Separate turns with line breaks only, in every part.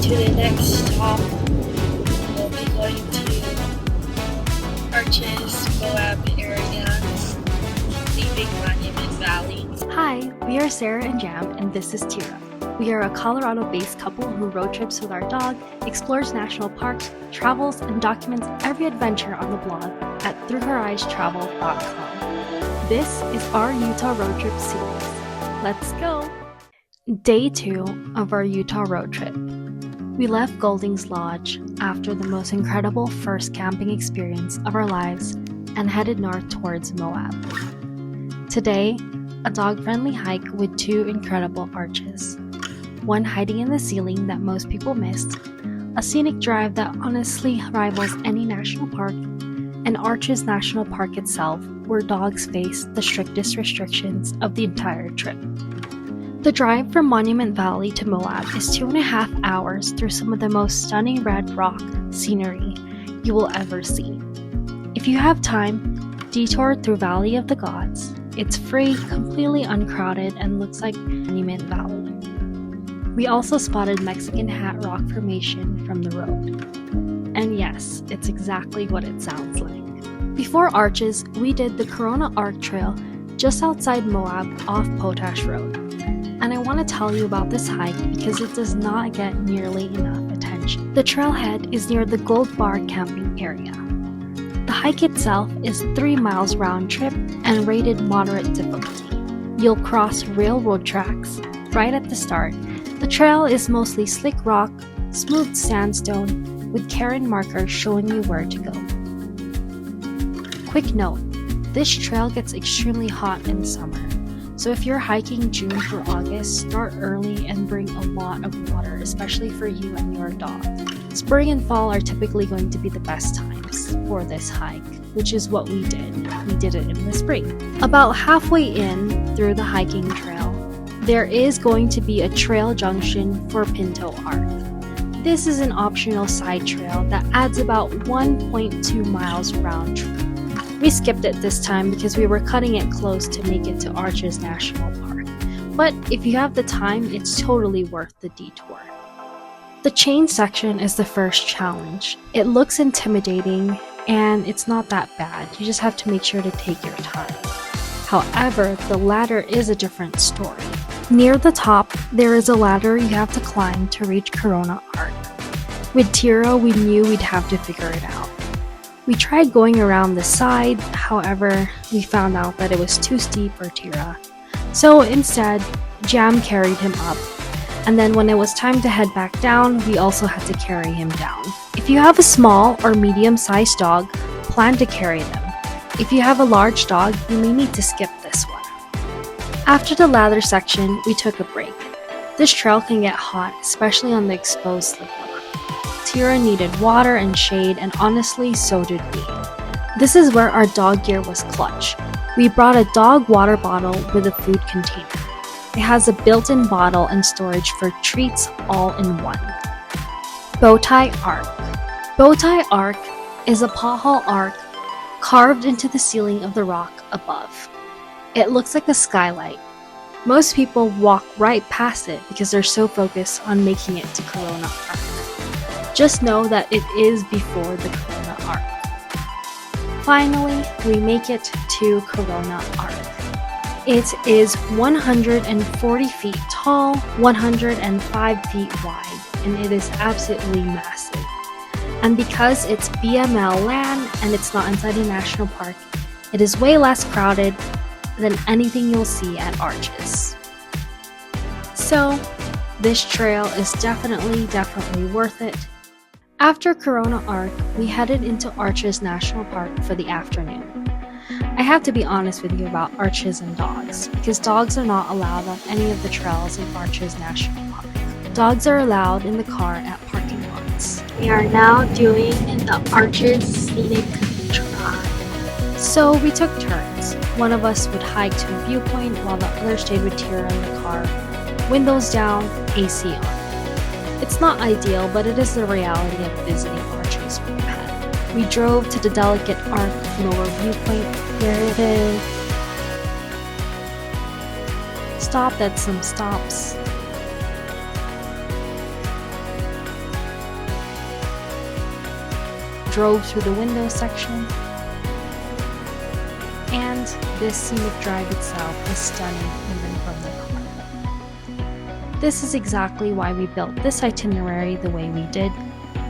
to the next stop. We'll be going to Arches, Moab area, leaving Monument Valley.
Hi, we are Sarah and Jam, and this is Tira. We are a Colorado-based couple who road trips with our dog, explores national parks, travels, and documents every adventure on the blog at throughhereyes.travel.com. This is our Utah road trip series. Let's go! Day 2 of our Utah road trip. We left Golding's Lodge after the most incredible first camping experience of our lives and headed north towards Moab. Today, a dog-friendly hike with 2 incredible arches. One hiding in the ceiling that most people missed, a scenic drive that honestly rivals any national park, and Arches National Park itself, where dogs face the strictest restrictions of the entire trip. The drive from Monument Valley to Moab is 2.5 hours through some of the most stunning red rock scenery you will ever see. If you have time, detour through Valley of the Gods. It's free, completely uncrowded, and looks like Monument Valley. We also spotted Mexican Hat Rock Formation from the road. And yes, it's exactly what it sounds like. Before Arches, we did the Corona Arc Trail just outside Moab off Potash Road. And I want to tell you about this hike because it does not get nearly enough attention. The trailhead is near the Gold Bar camping area. The hike itself is 3 miles round trip and rated moderate difficulty. You'll cross railroad tracks right at the start. The trail is mostly slick rock, smooth sandstone, with Karen markers showing you where to go. Quick note, this trail gets extremely hot in summer, so if you're hiking June through August, start early and bring a lot of water, especially for you and your dog. Spring and fall are typically going to be the best times for this hike, which is what we did. We did it in the spring. About halfway in through the hiking trail, there is going to be a trail junction for Pinto Arc. This is an optional side trail that adds about 1.2 miles round trip. We skipped it this time because we were cutting it close to make it to Arches National Park. But if you have the time, it's totally worth the detour. The chain section is the first challenge. It looks intimidating and it's not that bad. You just have to make sure to take your time. However, the ladder is a different story. Near the top, there is a ladder you have to climb to reach Corona Arc. With Tiro, we knew we'd have to figure it out. We tried going around the side, however, we found out that it was too steep for Tira. So instead, Jam carried him up, and then when it was time to head back down, we also had to carry him down. If you have a small or medium-sized dog, plan to carry them. If you have a large dog, you may need to skip this one. After the ladder section, we took a break. This trail can get hot, especially on the exposed slip rock. Tira needed water and shade, and honestly, so did we. This is where our dog gear was clutch. We brought a dog water bottle with a food container. It has a built-in bottle and storage for treats all in one. Bowtie Arch. Bowtie Arch is a pawhole arc carved into the ceiling of the rock above. It looks like a skylight. Most people walk right past it because they're so focused on making it to Corona Arc. Just know that it is before the Corona Arc. Finally, we make it to Corona Arc. It is 140 feet tall, 105 feet wide, and it is absolutely massive. And because it's BML land and it's not inside a national park, it is way less crowded than anything you'll see at Arches. So, this trail is definitely worth it. After Corona Arc, we headed into Arches National Park for the afternoon. I have to be honest with you about Arches and dogs, because dogs are not allowed on any of the trails in Arches National Park. Dogs are allowed in the car at parking lots. We are now doing the Arches Scenic Drive. So we took turns. One of us would hike to a viewpoint while the other stayed with Tira in the car, windows down, AC on. It's not ideal, but it is the reality of visiting Arches with a pet. We drove to the delicate arc lower viewpoint. There it is. Stopped at some stops. drove through the window section, and this scenic drive itself is stunning even from the car. This is exactly why we built this itinerary the way we did,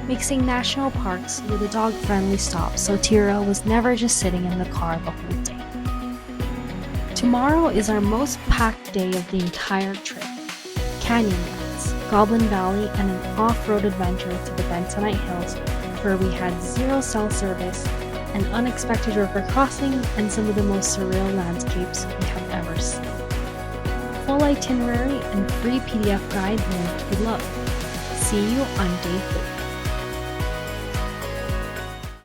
mixing national parks with a dog-friendly stop so Tira was never just sitting in the car the whole day. Tomorrow is our most packed day of the entire trip. Canyon rides, Goblin Valley, and an off-road adventure to the Bentonite Hills where we had 0 cell service, an unexpected river crossing, and some of the most surreal landscapes we have ever seen. Full itinerary and free PDF guide linked below. See you on day 4.